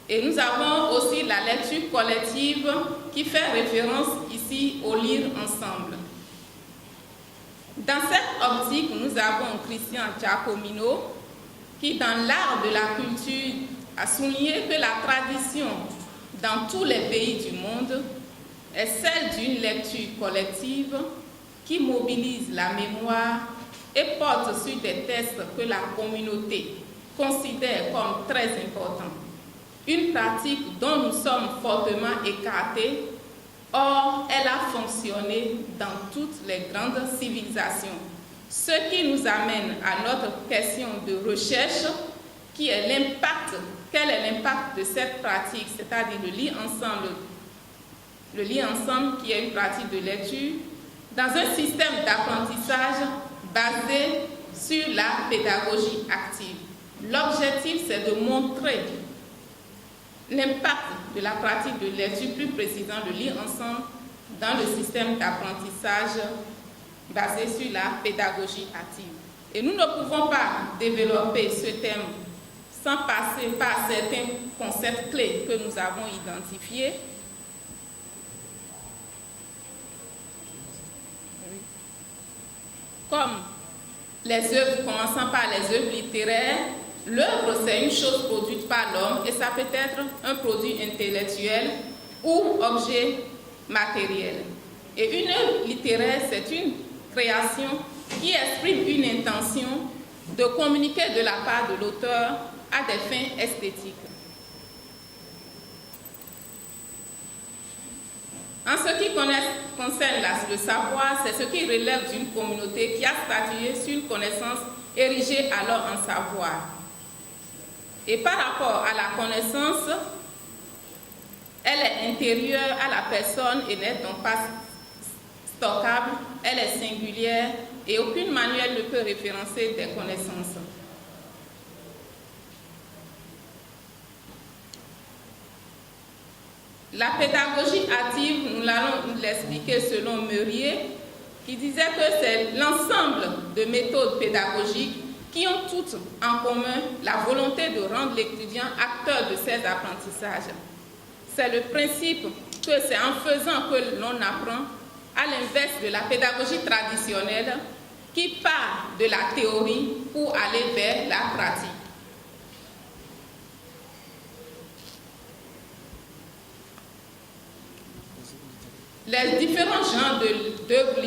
Et nous avons aussi la lecture collective qui fait référence ici au lire ensemble. Dans cette optique, nous avons Christian Giacomino qui, dans l'art de la culture, a souligné que la tradition dans tous les pays du monde est celle d'une lecture collective qui mobilise la mémoire et porte sur des textes que la communauté considère comme très importants. Une pratique dont nous sommes fortement écartés, or elle a fonctionné dans toutes les grandes civilisations. Ce qui nous amène à notre question de recherche, qui est l'impact, quel est l'impact de cette pratique, c'est-à-dire le lire ensemble qui est une pratique de lecture, dans un système d'apprentissage basé sur la pédagogie active. L'objectif, c'est de montrer l'impact de la pratique de lecture, plus précisément de lire ensemble, dans le système d'apprentissage basé sur la pédagogie active. Et nous ne pouvons pas développer ce thème sans passer par certains concepts clés que nous avons identifiés. Comme les œuvres, commençant par les œuvres littéraires, l'œuvre c'est une chose produite par l'homme et ça peut être un produit intellectuel ou objet matériel. Et une œuvre littéraire, c'est une création qui exprime une intention de communiquer de la part de l'auteur à des fins esthétiques. En ce qui concerne le savoir, c'est ce qui relève d'une communauté qui a statué sur une connaissance érigée alors en savoir. Et par rapport à la connaissance, elle est intérieure à la personne et n'est donc pas stockable, elle est singulière et aucune manuel ne peut référencer des connaissances. La pédagogie active, nous allons l'expliquer selon Murier, qui disait que c'est l'ensemble de méthodes pédagogiques qui ont toutes en commun la volonté de rendre l'étudiant acteur de ses apprentissages. C'est le principe que c'est en faisant que l'on apprend, à l'inverse de la pédagogie traditionnelle qui part de la théorie pour aller vers la pratique. Les différents genres d'œuvres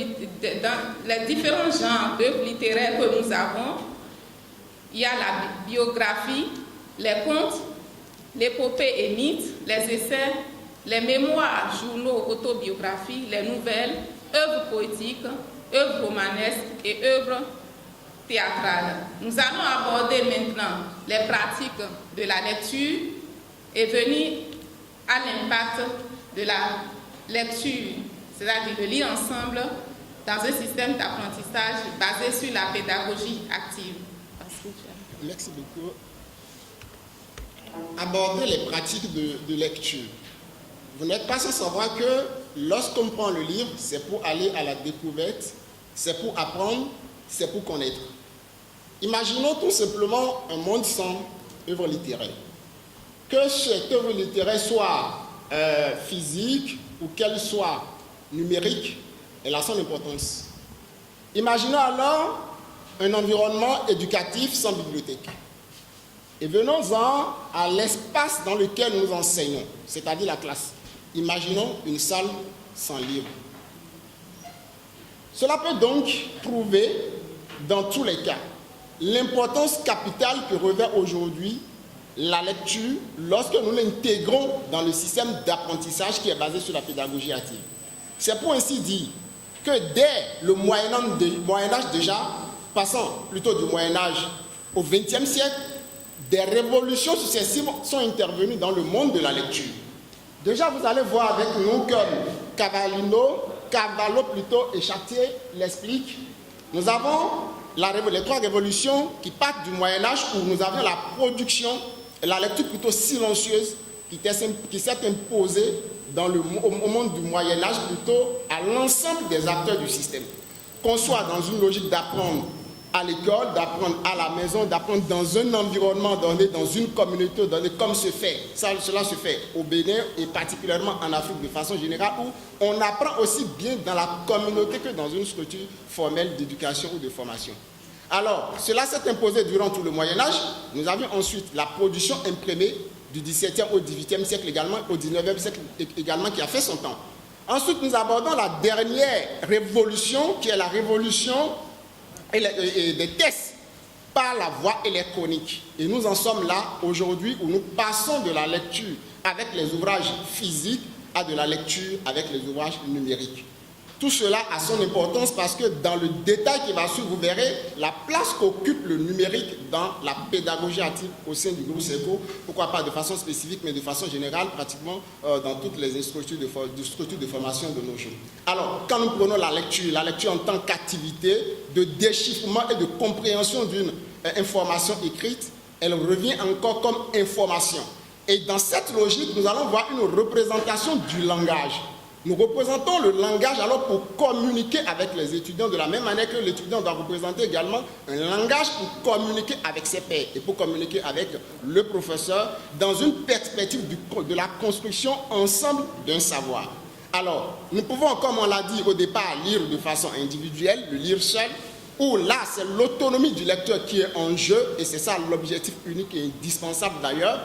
littéraires que nous avons, il y a la biographie, les contes, l'épopée et mythes, les essais, les mémoires, journaux, autobiographies, les nouvelles, œuvres poétiques, œuvres romanesques et œuvres théâtrales. Nous allons aborder maintenant les pratiques de la lecture et venir à l'impact de la lecture, c'est-à-dire de lire ensemble dans un système d'apprentissage basé sur la pédagogie active. Merci beaucoup. Aborder les pratiques de lecture. Vous n'êtes pas sans savoir que lorsqu'on prend le livre, c'est pour aller à la découverte, c'est pour apprendre, c'est pour connaître. Imaginons tout simplement un monde sans œuvre littéraire. Que cette œuvre littéraire soit physique ou qu'elle soit numérique, elle a son importance. Imaginons alors un environnement éducatif sans bibliothèque. Et venons-en à l'espace dans lequel nous enseignons, c'est-à-dire la classe. Imaginons une salle sans livre. Cela peut donc prouver, dans tous les cas, l'importance capitale que revêt aujourd'hui la lecture lorsque nous l'intégrons dans le système d'apprentissage qui est basé sur la pédagogie active. C'est pour ainsi dire que dès le Moyen-Âge déjà, passant plutôt du Moyen-Âge au XXe siècle, des révolutions successives sont intervenues dans le monde de la lecture. Déjà, vous allez voir avec nous comme Cavallo plutôt et Chartier l'expliquent. Nous avons les trois révolutions qui partent du Moyen-Âge où nous avions la production et la lecture plutôt silencieuse qui s'est imposée au monde du Moyen-Âge plutôt à l'ensemble des acteurs du système. Qu'on soit dans une logique d'apprendre à l'école, d'apprendre à la maison, d'apprendre dans un environnement donné, dans une communauté donnée, comme cela se fait au Bénin et particulièrement en Afrique de façon générale, où on apprend aussi bien dans la communauté que dans une structure formelle d'éducation ou de formation. Alors, cela s'est imposé durant tout le Moyen-Âge. Nous avions ensuite la production imprimée du XVIIe au XVIIIe siècle également, au XIXe siècle également, qui a fait son temps. Ensuite, nous abordons la dernière révolution, qui est la révolution des tests par la voie électronique. Et nous en sommes là aujourd'hui où nous passons de la lecture avec les ouvrages physiques à de la lecture avec les ouvrages numériques. Tout cela a son importance parce que dans le détail qui va suivre, vous verrez la place qu'occupe le numérique dans la pédagogie active au sein du groupe SECO. Pourquoi pas de façon spécifique, mais de façon générale, pratiquement dans toutes les structures de formation de nos jours. Alors, quand nous prenons la lecture en tant qu'activité de déchiffrement et de compréhension d'une information écrite, elle revient encore comme information. Et dans cette logique, nous allons voir une représentation du langage. Nous représentons le langage alors pour communiquer avec les étudiants de la même manière que l'étudiant doit représenter également un langage pour communiquer avec ses pairs et pour communiquer avec le professeur dans une perspective de la construction ensemble d'un savoir. Alors, nous pouvons, comme on l'a dit au départ, lire de façon individuelle, le lire seul, où là, c'est l'autonomie du lecteur qui est en jeu et c'est ça l'objectif unique et indispensable d'ailleurs.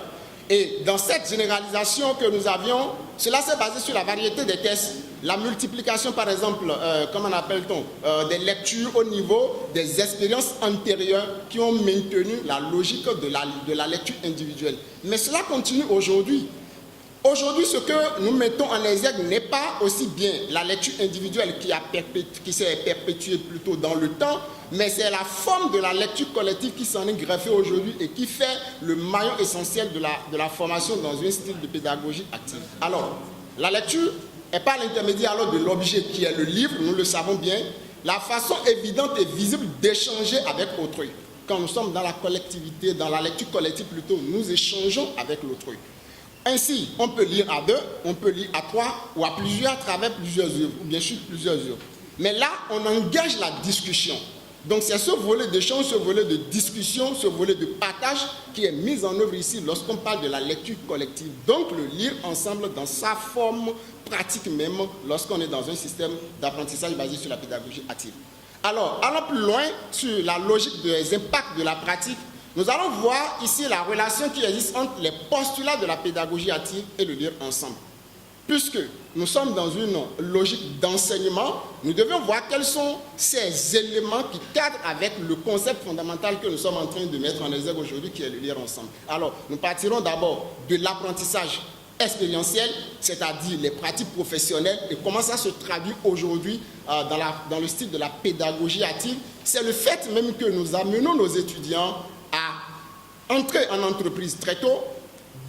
Et dans cette généralisation que nous avions, cela s'est basé sur la variété des tests. La multiplication, par exemple, comment appelle-t-on, des lectures au niveau des expériences antérieures qui ont maintenu la logique de la lecture individuelle. Mais cela continue aujourd'hui. Aujourd'hui, ce que nous mettons en exergue n'est pas aussi bien la lecture individuelle qui s'est perpétuée plutôt dans le temps, mais c'est la forme de la lecture collective qui s'en est greffée aujourd'hui et qui fait le maillon essentiel de la formation dans un style de pédagogie active. Alors, la lecture est par l'intermédiaire alors de l'objet qui est le livre, nous le savons bien, la façon évidente et visible d'échanger avec autrui. Quand nous sommes dans la collectivité, dans la lecture collective plutôt, nous échangeons avec l'autrui. Ainsi, on peut lire à deux, on peut lire à trois ou à plusieurs à travers plusieurs œuvres, ou bien sûr plusieurs œuvres. Mais là, on engage la discussion. Donc c'est ce volet d'échange, ce volet de discussion, ce volet de partage qui est mis en œuvre ici lorsqu'on parle de la lecture collective. Donc le lire ensemble dans sa forme pratique même lorsqu'on est dans un système d'apprentissage basé sur la pédagogie active. Alors, allons plus loin sur la logique des impacts de la pratique. Nous allons voir ici la relation qui existe entre les postulats de la pédagogie active et le lire ensemble. Puisque nous sommes dans une logique d'enseignement, nous devons voir quels sont ces éléments qui cadrent avec le concept fondamental que nous sommes en train de mettre en exergue aujourd'hui, qui est le lire ensemble. Alors, nous partirons d'abord de l'apprentissage expérientiel, c'est-à-dire les pratiques professionnelles, et comment ça se traduit aujourd'hui dans le style de la pédagogie active. C'est le fait même que nous amenons nos étudiants à entrer en entreprise très tôt,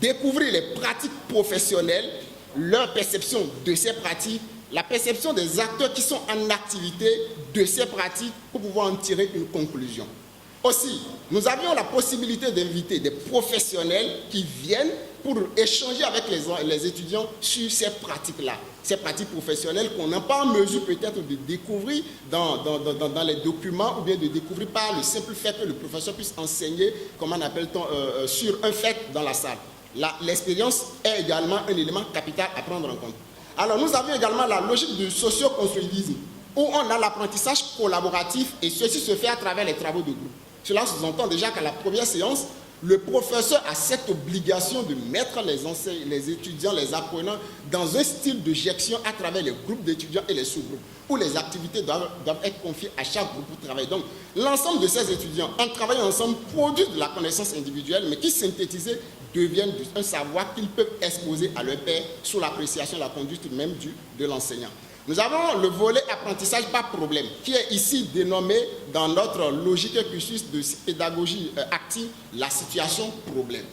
découvrir les pratiques professionnelles, leur perception de ces pratiques, la perception des acteurs qui sont en activité de ces pratiques pour pouvoir en tirer une conclusion. Aussi, nous avions la possibilité d'inviter des professionnels qui viennent pour échanger avec les étudiants sur ces pratiques-là, ces pratiques professionnelles qu'on n'a pas en mesure peut-être de découvrir dans les documents ou bien de découvrir par le simple fait que le professeur puisse enseigner, comment appelle-t-on, sur un fait dans la salle. L'expérience est également un élément capital à prendre en compte. Alors nous avions également la logique du socio-constructivisme, où on a l'apprentissage collaboratif et ceci se fait à travers les travaux de groupe. Cela sous-entend déjà qu'à la première séance, le professeur a cette obligation de mettre les étudiants, les apprenants dans un style de gestion à travers les groupes d'étudiants et les sous-groupes, où les activités doivent être confiées à chaque groupe pour travailler. Donc, l'ensemble de ces étudiants, en travaillant ensemble, produisent de la connaissance individuelle, mais qui synthétisés deviennent un savoir qu'ils peuvent exposer à leur pairs sous l'appréciation, la conduite même de l'enseignant. Nous avons le volet apprentissage par problème, qui est ici dénommé dans notre logique cursus de pédagogie active, la situation problème.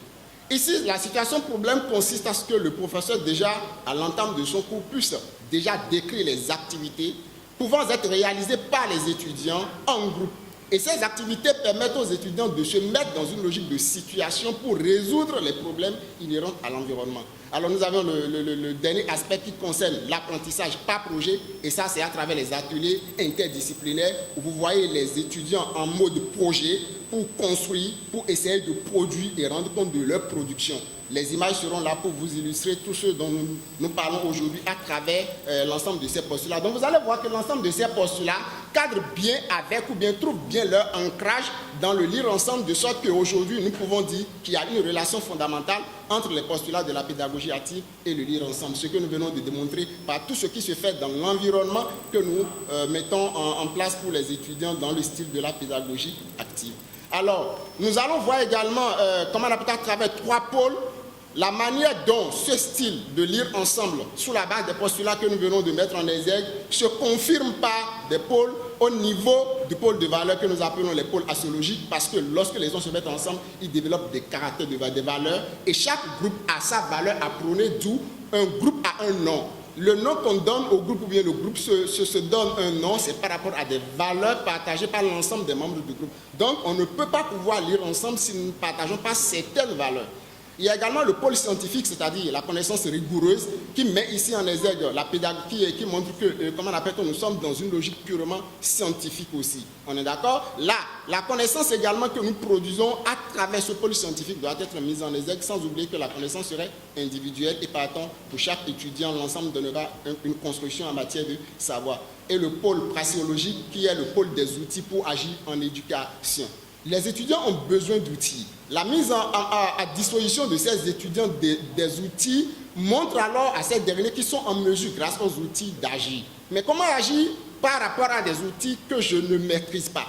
Ici, la situation problème consiste à ce que le professeur, déjà à l'entame de son cours, puisse déjà décrire les activités pouvant être réalisées par les étudiants en groupe. Et ces activités permettent aux étudiants de se mettre dans une logique de situation pour résoudre les problèmes inhérents à l'environnement. Alors nous avons le dernier aspect qui concerne l'apprentissage par projet, et ça c'est à travers les ateliers interdisciplinaires où vous voyez les étudiants en mode projet pour construire, pour essayer de produire et rendre compte de leur production. Les images seront là pour vous illustrer tout ce dont nous parlons aujourd'hui à travers l'ensemble de ces postulats. Donc vous allez voir que l'ensemble de ces postulats cadrent bien avec ou bien trouvent bien leur ancrage dans le lire ensemble, de sorte qu'aujourd'hui nous pouvons dire qu'il y a une relation fondamentale entre les postulats de la pédagogie active et le lire ensemble. Ce que nous venons de démontrer par tout ce qui se fait dans l'environnement que nous mettons en place pour les étudiants dans le style de la pédagogie active. Alors, nous allons voir également, comment on appelle à travers 3 pôles, la manière dont ce style de lire ensemble, sous la base des postulats que nous venons de mettre en exergue, se confirme par des pôles au niveau du pôle de valeurs que nous appelons les pôles axiologiques, parce que lorsque les gens se mettent ensemble, ils développent des caractères, des valeurs, et chaque groupe a sa valeur à prôner, d'où un groupe a un nom. Le nom qu'on donne au groupe, ou bien le groupe se donne un nom, c'est par rapport à des valeurs partagées par l'ensemble des membres du groupe. Donc, on ne peut pas pouvoir lire ensemble si nous ne partageons pas certaines valeurs. Il y a également le pôle scientifique, c'est-à-dire la connaissance rigoureuse, qui met ici en exergue la pédagogie et qui montre que, comment on appelle, nous sommes dans une logique purement scientifique aussi. On est d'accord? Là, la connaissance également que nous produisons à travers ce pôle scientifique doit être mise en exergue, sans oublier que la connaissance serait individuelle et partant, pour chaque étudiant, l'ensemble donnera une construction en matière de savoir. Et le pôle praxéologique, qui est le pôle des outils pour agir en éducation. Les étudiants ont besoin d'outils. La mise à disposition de ces étudiants des outils montre alors à ces derniers qui sont en mesure, grâce aux outils, d'agir. Mais comment agir par rapport à des outils que je ne maîtrise pas?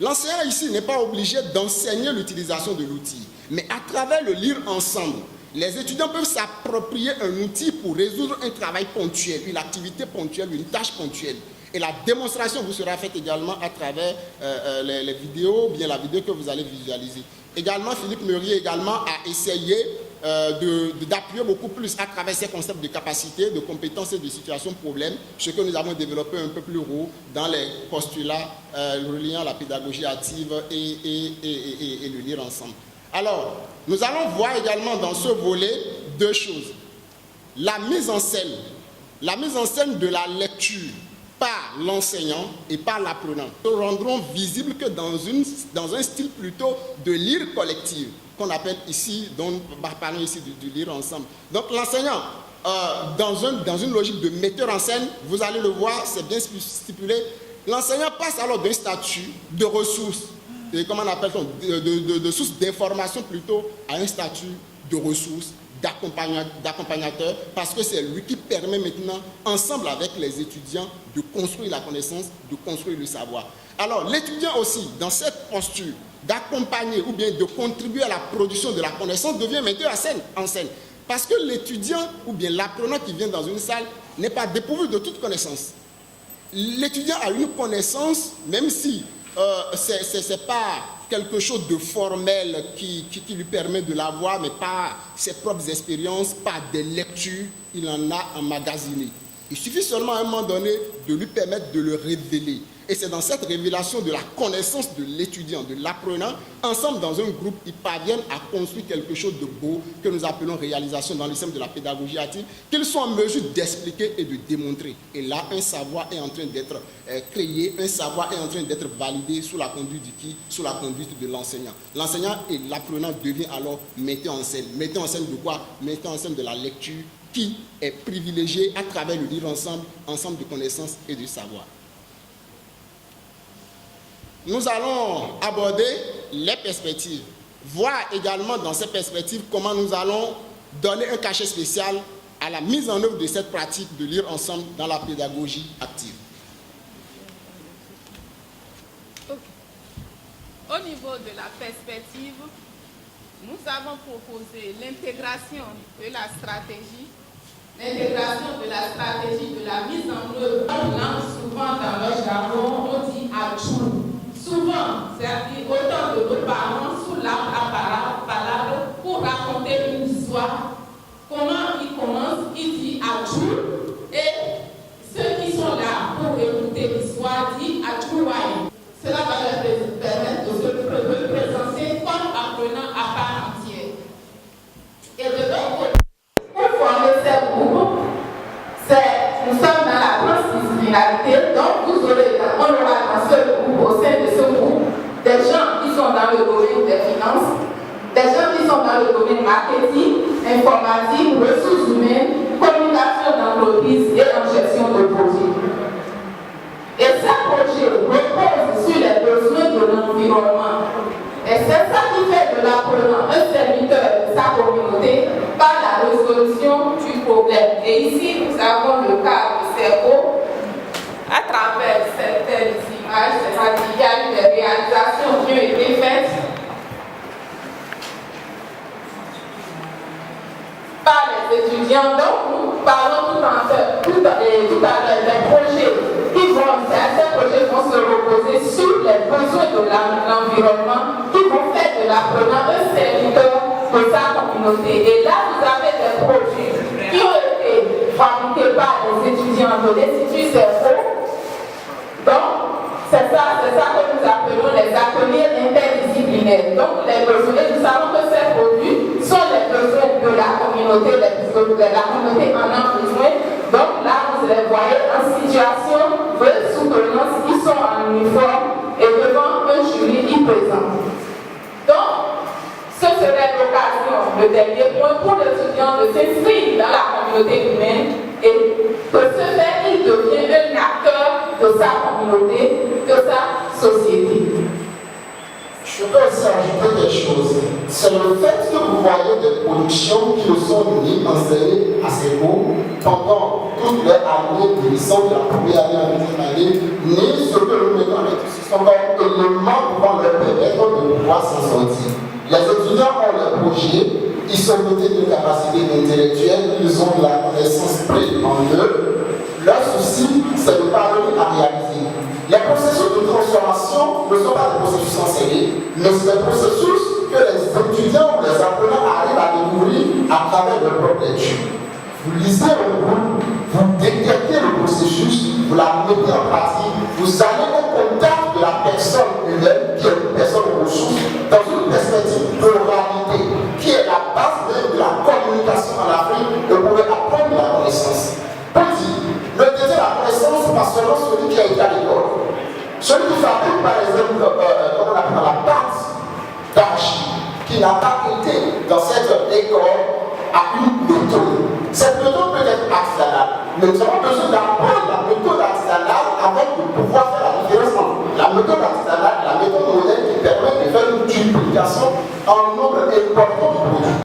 L'enseignant ici n'est pas obligé d'enseigner l'utilisation de l'outil, mais à travers le lire ensemble, les étudiants peuvent s'approprier un outil pour résoudre un travail ponctuel, une activité ponctuelle, une tâche ponctuelle. Et la démonstration vous sera faite également à travers les vidéos, bien la vidéo que vous allez visualiser. Également, Philippe Meurier également a essayé d'appuyer beaucoup plus à travers ces concepts de capacité, de compétences et de situation problème, ce que nous avons développé un peu plus haut dans les postulats reliant la pédagogie active et le lire ensemble. Alors, nous allons voir également dans ce volet 2 choses. La mise en scène de la lecture par l'enseignant et par l'apprenant se rendront visibles que dans un style plutôt de lire collectif, qu'on appelle ici, dont nous parlons ici du lire ensemble. Donc l'enseignant, dans une logique de metteur en scène, vous allez le voir, c'est bien stipulé, l'enseignant passe alors d'un statut de ressources, comment on appelle ça, de source d'information plutôt, à un statut de ressources, d'accompagnateur, parce que c'est lui qui permet maintenant, ensemble avec les étudiants, de construire la connaissance, de construire le savoir. Alors, l'étudiant aussi, dans cette posture d'accompagner ou bien de contribuer à la production de la connaissance, devient metteur en scène. Parce que l'étudiant ou bien l'apprenant qui vient dans une salle n'est pas dépourvu de toute connaissance. L'étudiant a une connaissance, même si ce n'est pas quelque chose de formel qui lui permet de l'avoir, mais par ses propres expériences, par des lectures, il en a emmagasiné. Il suffit seulement à un moment donné de lui permettre de le révéler. Et c'est dans cette révélation de la connaissance de l'étudiant, de l'apprenant, ensemble dans un groupe, ils parviennent à construire quelque chose de beau que nous appelons réalisation dans le système de la pédagogie active, qu'ils sont en mesure d'expliquer et de démontrer. Et là, un savoir est en train d'être créé, un savoir est en train d'être validé sous la conduite de qui? Sous la conduite de l'enseignant. L'enseignant et l'apprenant deviennent alors metteurs en scène. Metteurs en scène de quoi? Metteurs en scène de la lecture qui est privilégiée à travers le livre ensemble de connaissances et de savoir. Nous allons aborder les perspectives, voir également dans ces perspectives comment nous allons donner un cachet spécial à la mise en œuvre de cette pratique de lire ensemble dans la pédagogie active. Au niveau de la perspective, nous avons proposé l'intégration de la stratégie de la mise en œuvre. On lance souvent dans le jargon, on dit ajout. Souvent, c'est-à-dire autant de nos parents sous la parole pour raconter une histoire. Comment il commence? Il dit ajout. Et ceux qui sont là pour écouter l'histoire disent ajout. Cela va leur pas la résolution du problème. Et ici, nous avons le cas de Serco. À travers certaines images, c'est-à-dire qu'il y a eu des réalisations qui ont été faites par les étudiants. Donc, nous parlons tout à l'heure des projets certains projets vont se reposer sur les besoins de l'environnement, qui vont faire de l'apprenant un serviteur de sa communauté. Et là, vous avez des projets qui ont été fabriqués par les étudiants de l'Institut Serco. Donc, c'est ça que nous appelons les ateliers interdisciplinaires. Donc, les besoins, et nous savons que ces produits sont les besoins de la communauté, la communauté en a besoin. Donc là, vous les voyez en situation de soutenance, ils sont en uniforme et devant un jury y présent. Donc, ce serait l'occasion, le dernier point, pour l'étudiant de s'inscrire dans la communauté humaine et de ce fait, il devient un acteur de sa communauté, de sa société. Je peux aussi ajouter quelque chose. C'est le fait que vous voyez des productions qui ne sont ni enseignées à Serco pendant toute leur année de licence, de la première année à la deuxième année, ni ce que nous mettons avec tout ce sont comme éléments pouvant leur permettre de pouvoir s'en sortir. Les étudiants ont leur projet, ils sont dotés d'une capacité intellectuelle, ils ont de la connaissance pleine en eux. Leur souci, c'est de parvenir à réaliser. Les processus de transformation ne sont pas des processus enseignés, mais c'est des processus que les étudiants ou les apprenants arrivent à découvrir à travers leur propre lecture. Vous lisez un groupe, vous détectez le processus, vous la mettez en pratique, vous allez au contact de la personne humaine, qui est une personne ressource, dans une perspective d'oralité, qui est la base de la communication en Afrique, et vous pouvez apprendre la connaissance. Petit, le détient la connaissance pas seulement celui qui a été à l'école. Celui qui fabrique par exemple, comme on appelle la pâte d'argile, qui n'a pas été dans cette école à une méthode. Cette méthode peut être artisanale, mais nous avons besoin d'apprendre la méthode artisanale avant de pouvoir faire la différence entre la méthode artisanale et la méthode moderne qui permet de faire une duplication en nombre important de produits.